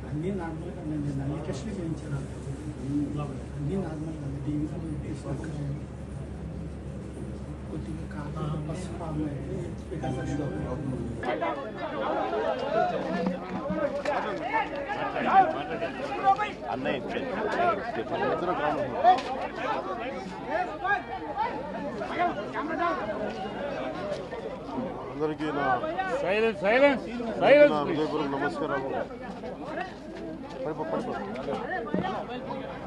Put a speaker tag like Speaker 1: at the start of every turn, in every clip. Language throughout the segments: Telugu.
Speaker 1: అన్నీ నార్మల్గా నేను అన్ని టెస్టులు చేయించాను. అన్నీ నార్మల్గా టీవీలో కొద్దిగా కాదు బస్ ఫామ్
Speaker 2: అందరికీ నా హృదయపూర్వక నమస్కారాలు.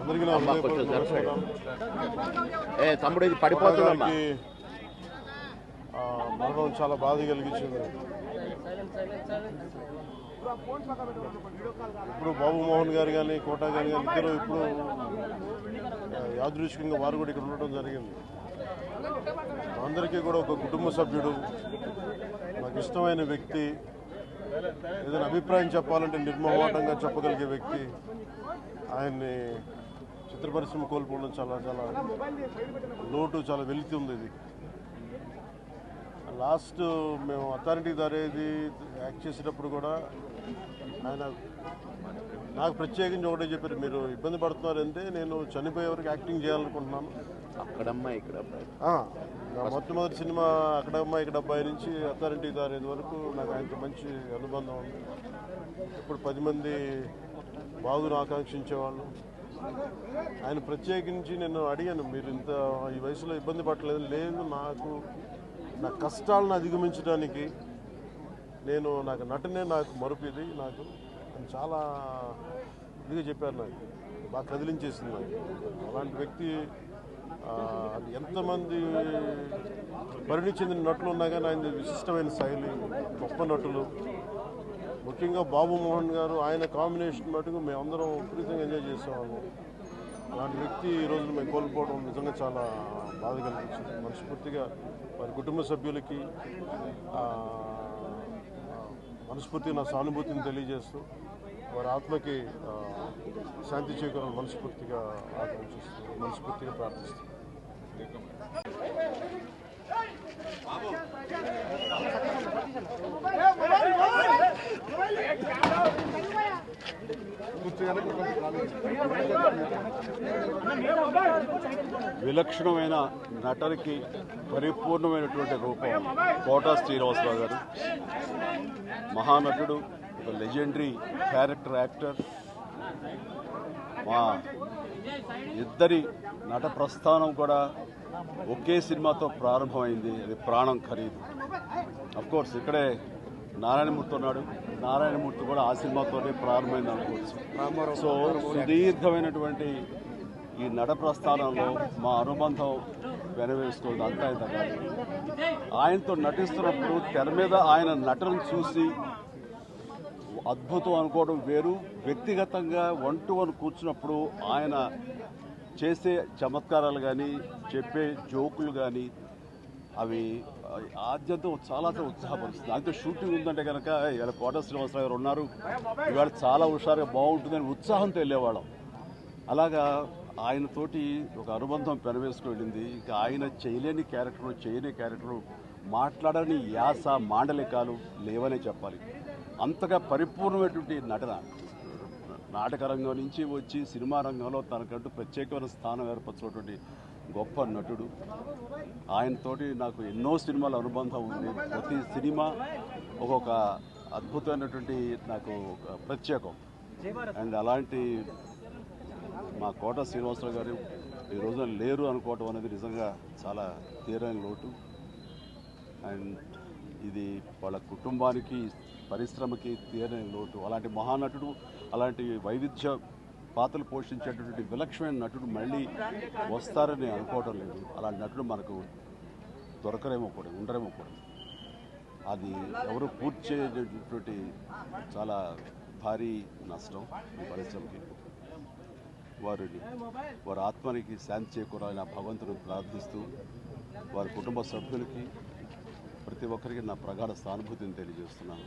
Speaker 2: అందరికీ నా హృదయపూర్వక నమస్కారాలు. మరణం చాలా బాధ కలిగించింది. ఇప్పుడు బాబు మోహన్ గారు కానీ కోటా గారు కానీ ఇద్దరు ఇప్పుడు యాదృచ్ఛికంగా వారు కూడా ఇక్కడ ఉండటం జరిగింది. అందరికీ కూడా ఒక కుటుంబ సభ్యుడు, నాకు ఇష్టమైన వ్యక్తి, ఏదైనా అభిప్రాయం చెప్పాలంటే నిర్మోహమాటంగా చెప్పగలిగే వ్యక్తి. ఆయన్ని చిత్ర పరిశ్రమ కోల్పోవడం చాలా చాలా లోటు, చాలా వెలితి ఉంది. ఇది లాస్ట్ మేము అథారిటీ దారేది యాక్ట్ చేసేటప్పుడు కూడా ఆయన నాకు ప్రత్యేకించి ఒకటే చెప్పారు, మీరు ఇబ్బంది పడుతున్నారంటే నేను చనిపోయే వరకు యాక్టింగ్ చేయాలనుకుంటున్నాను.
Speaker 3: అక్కడమ్మా ఇక్కడ
Speaker 2: మొట్టమొదటి సినిమా అక్కడమ్మా ఇక్కడ అబ్బాయి నుంచి అథారిటీ దారేది వరకు నాకు ఆయనతో మంచి అనుబంధం ఉంది. ఇప్పుడు 10 మంది బాగును ఆకాంక్షించేవాళ్ళు. ఆయన ప్రత్యేకించి నేను అడిగాను, మీరు ఇంత ఈ వయసులో ఇబ్బంది పడలేదు. లేదు, నా కష్టాలను అధిగమించడానికి నాకు నటనే నాకు మరుపుది, నాకు అని చాలా ఇదిగా చెప్పారు. నాకు బాగా కదిలించేసింది. నాకు అలాంటి వ్యక్తి ఎంతమంది పరిణి చెందిన నటులు ఉన్నా కానీ ఆయన విశిష్టమైన శైలి, గొప్ప నటులు, ముఖ్యంగా బాబు మోహన్ గారు, ఆయన కాంబినేషన్ మటుకు మేమందరం విపరీతంగా ఎంజాయ్ చేసేవాళ్ళం. అలాంటి వ్యక్తి ఈ రోజున మేము కోల్పోవడం నిజంగా చాలా బాధ కలిగించింది. మనస్ఫూర్తిగా వారి కుటుంబ సభ్యులకి మనస్ఫూర్తిగా నా సానుభూతిని తెలియజేస్తూ వారి ఆత్మకి శాంతి చేకూరాలని మనస్ఫూర్తిగా ఆకాంక్షిస్తూ, మనస్ఫూర్తిగా ప్రార్థిస్తూ.
Speaker 3: విలక్షణమైన నటనకి పరిపూర్ణమైనటువంటి రూపం కోటా శ్రీనివాసరావు గారు. మహానటుడు, ఒక లెజెండరీ క్యారెక్టర్ యాక్టర్. మా ఇద్దరి నట ప్రస్థానం కూడా ఒకే సినిమాతో ప్రారంభమైంది, అది ప్రాణం ఖరీదు. అఫ్కోర్స్ ఇక్కడే నారాయణమూర్తి ఉన్నాడు, నారాయణమూర్తి కూడా ఆ సినిమాతోనే ప్రారంభమైంది అనుకోవచ్చు. సో సుదీర్ఘమైనటువంటి ఈ నట ప్రస్థానంలో మా అనుబంధం వెనవేస్తుంది. అంతా ఇంత కాదు, ఆయనతో నటిస్తున్నప్పుడు తెర మీద ఆయన నటనను చూసి అద్భుతం అనుకోవడం వేరు, వ్యక్తిగతంగా 1-to-1 కూర్చున్నప్పుడు ఆయన చేసే చమత్కారాలు కానీ చెప్పే జోకులు కానీ అవి ఆద్యంతో చాలా ఉత్సాహపరుస్తుంది. అయితే షూటింగ్ ఉందంటే కనుక ఇవాళ కోట శ్రీనివాసరావు గారు ఉన్నారు, ఇవాళ చాలా హుషారుగా బాగుంటుందని ఉత్సాహంతో వెళ్ళేవాళ్ళం. అలాగా ఆయనతోటి ఒక అనుబంధం పెనవేసుకు వెళ్ళింది. ఇక ఆయన చేయలేని క్యారెక్టరు, చేయని క్యారెక్టరు, మాట్లాడని యాస, మాండలికాలు లేవనే చెప్పాలి. అంతగా పరిపూర్ణమైనటువంటి నటన. నాటక రంగం నుంచి వచ్చి సినిమా రంగంలో తనకంటూ ప్రత్యేకమైన స్థానం ఏర్పరచినటువంటి గొప్ప నటుడు. ఆయనతోటి నాకు ఎన్నో సినిమాల అనుబంధం ఉంది. ప్రతి సినిమా ఒక్కొక్క అద్భుతమైనటువంటి నాకు ఒక ప్రత్యేకం. అండ్ అలాంటి మా కోట శ్రీనివాసరావు గారు ఈ రోజున లేరు అనుకోవటం అనేది నిజంగా చాలా తీరని లోటు. అండ్ ఇది వాళ్ళ కుటుంబానికి, పరిశ్రమకి తీరని లోటు. అలాంటి మహానటుడు, అలాంటి వైవిధ్య పాత్రలు పోషించేటటువంటి విలక్షణమైన నటుడు మళ్ళీ వస్తారని అనుకోవటం లేదు. అలాంటి నటుడు మనకు దొరకరేమో కూడా, ఉండరేమో కూడా. అది ఎవరు పూర్తి చేయటువంటి చాలా భారీ నష్టం ఈ పరిశ్రమకి. వారి ఆత్మనికి శాంతి చేకూరాలని ఆ భగవంతుడిని ప్రార్థిస్తూ, వారి కుటుంబ సభ్యులకి ప్రతి ఒక్కరికి నా ప్రగాఢ సానుభూతిని తెలియజేస్తున్నాను.